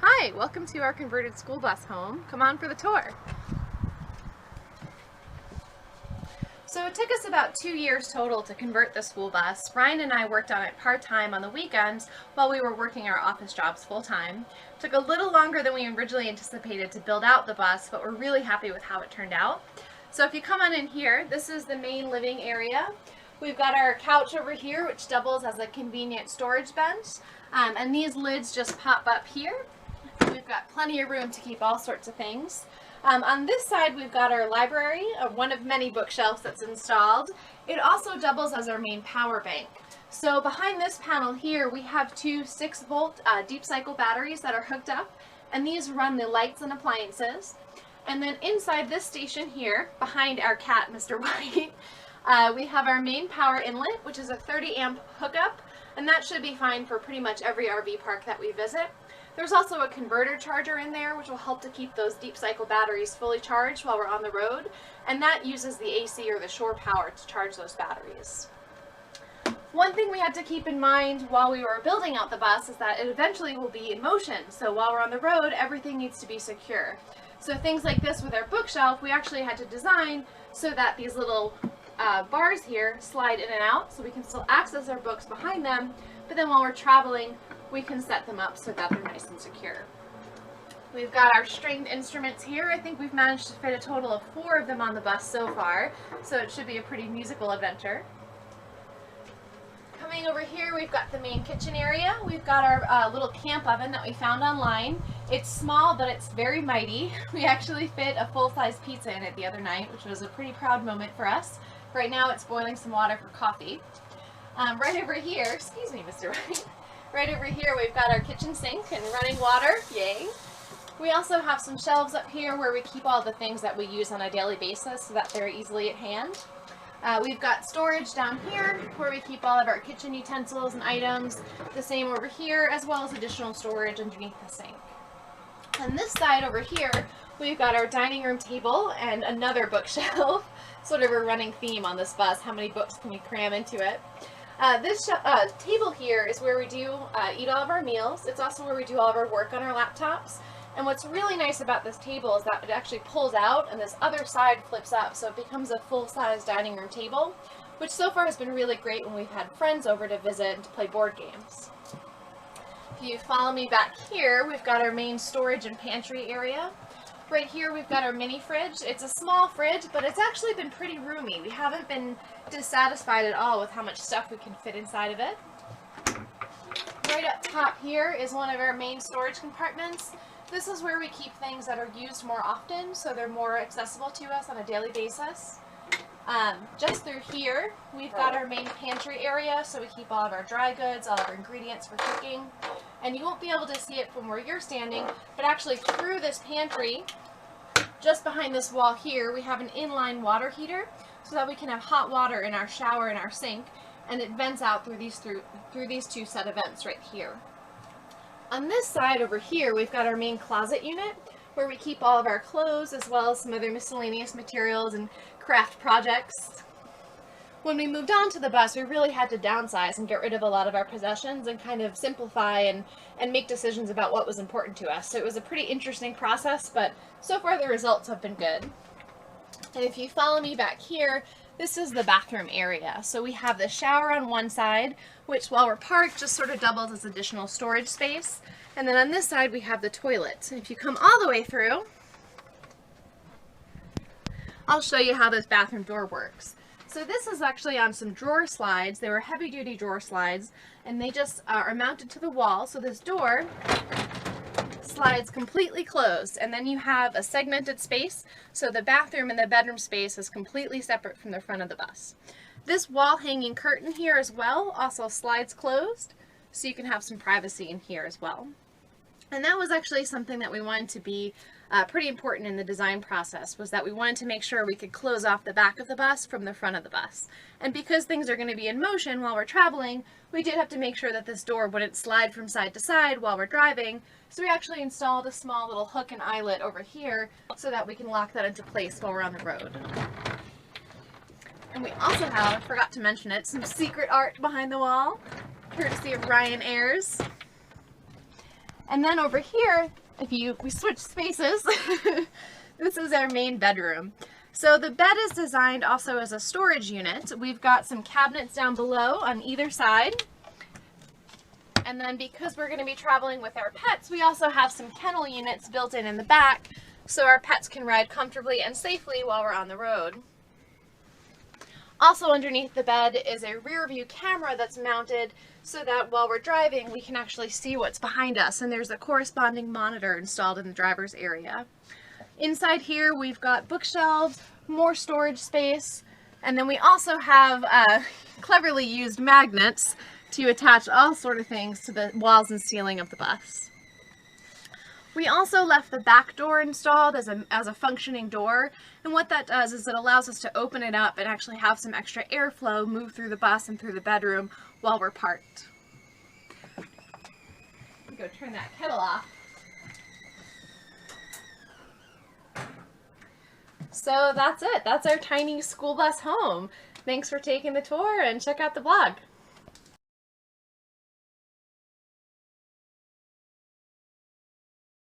Hi, welcome to our converted school bus home. Come on for the tour. So it took us about 2 years total to convert the school bus. Ryan and I worked on it part-time on the weekends while we were working our office jobs full-time. It took a little longer than we originally anticipated to build out the bus, but we're really happy with how it turned out. So if you come on in here, this is the main living area. We've got our couch over here, which doubles as a convenient storage bench, and these lids just pop up here. We've got plenty of room to keep all sorts of things. On this side, we've got our library, one of many bookshelves that's installed. It also doubles as our main power bank. So behind this panel here, we have two 6-volt deep cycle batteries that are hooked up, and these run the lights and appliances. And then inside this station here, behind our cat, Mr. White, we have our main power inlet, which is a 30-amp hookup, and that should be fine for pretty much every RV park that we visit. There's also a converter charger in there, which will help to keep those deep cycle batteries fully charged while we're on the road, and that uses the AC or the shore power to charge those batteries. One thing we had to keep in mind while we were building out the bus is that it eventually will be in motion, so while we're on the road, everything needs to be secure. So things like this with our bookshelf, we actually had to design so that these little bars here slide in and out, so we can still access our books behind them, but then while we're traveling, we can set them up so that they're nice and secure. We've got our stringed instruments here. I think we've managed to fit a total of 4 of them on the bus so far, so it should be a pretty musical adventure. Coming over here, we've got the main kitchen area. We've got our little camp oven that we found online. It's small, but it's very mighty. We actually fit a full-size pizza in it the other night, which was a pretty proud moment for us. Right now it's boiling some water for coffee. Right over here, excuse me, Mr. White. Right over here we've got our kitchen sink and running water, yay. We also have some shelves up here where we keep all the things that we use on a daily basis so that they're easily at hand. We've got storage down here where we keep all of our kitchen utensils and items, the same over here, as well as additional storage underneath the sink. On this side over here, we've got our dining room table and another bookshelf, sort of a running theme on this bus, how many books can we cram into it. This table here is where we do eat all of our meals. It's also where we do all of our work on our laptops. And what's really nice about this table is that it actually pulls out and this other side flips up, so it becomes a full-size dining room table, which so far has been really great when we've had friends over to visit and to play board games. If you follow me back here, we've got our main storage and pantry area. Right here we've got our mini fridge. It's a small fridge, but it's actually been pretty roomy. We haven't been dissatisfied at all with how much stuff we can fit inside of it. Right up top here is one of our main storage compartments. This is where we keep things that are used more often, so they're more accessible to us on a daily basis. Just through here, we've got our main pantry area, so we keep all of our dry goods, all of our ingredients for cooking. And you won't be able to see it from where you're standing, but actually through this pantry, just behind this wall here, we have an inline water heater so that we can have hot water in our shower and our sink, and it vents out through these two set of vents right here. On this side over here, we've got our main closet unit where we keep all of our clothes as well as some other miscellaneous materials and craft projects. When we moved on to the bus, we really had to downsize and get rid of a lot of our possessions and kind of simplify and make decisions about what was important to us. So it was a pretty interesting process, but so far the results have been good. And if you follow me back here, this is the bathroom area. So we have the shower on one side, which while we're parked just sort of doubles as additional storage space. And then on this side we have the toilet. And if you come all the way through, I'll show you how this bathroom door works. So this is actually on some drawer slides. They were heavy-duty drawer slides, and they just are mounted to the wall. So this door slides completely closed, and then you have a segmented space, so the bathroom and the bedroom space is completely separate from the front of the bus. This wall hanging curtain here as well also slides closed, so you can have some privacy in here as well. And that was actually something that we wanted to be pretty important in the design process, was that we wanted to make sure we could close off the back of the bus from the front of the bus. And because things are going to be in motion while we're traveling, we did have to make sure that this door wouldn't slide from side to side while we're driving, so we actually installed a small little hook and eyelet over here so that we can lock that into place while we're on the road. And we also have, I forgot to mention it, some secret art behind the wall, courtesy of Ryan Ayers. And then over here, we switch spaces, this is our main bedroom. So the bed is designed also as a storage unit. We've got some cabinets down below on either side. And then because we're going to be traveling with our pets, we also have some kennel units built in the back so our pets can ride comfortably and safely while we're on the road. Also underneath the bed is a rear view camera that's mounted so that while we're driving we can actually see what's behind us, and there's a corresponding monitor installed in the driver's area. Inside here we've got bookshelves, more storage space, and then we also have cleverly used magnets to attach all sort of things to the walls and ceiling of the bus. We also left the back door installed as a functioning door, and what that does is it allows us to open it up and actually have some extra airflow move through the bus and through the bedroom while we're parked. Go turn that kettle off. So that's it. That's our tiny school bus home. Thanks for taking the tour, and check out the blog.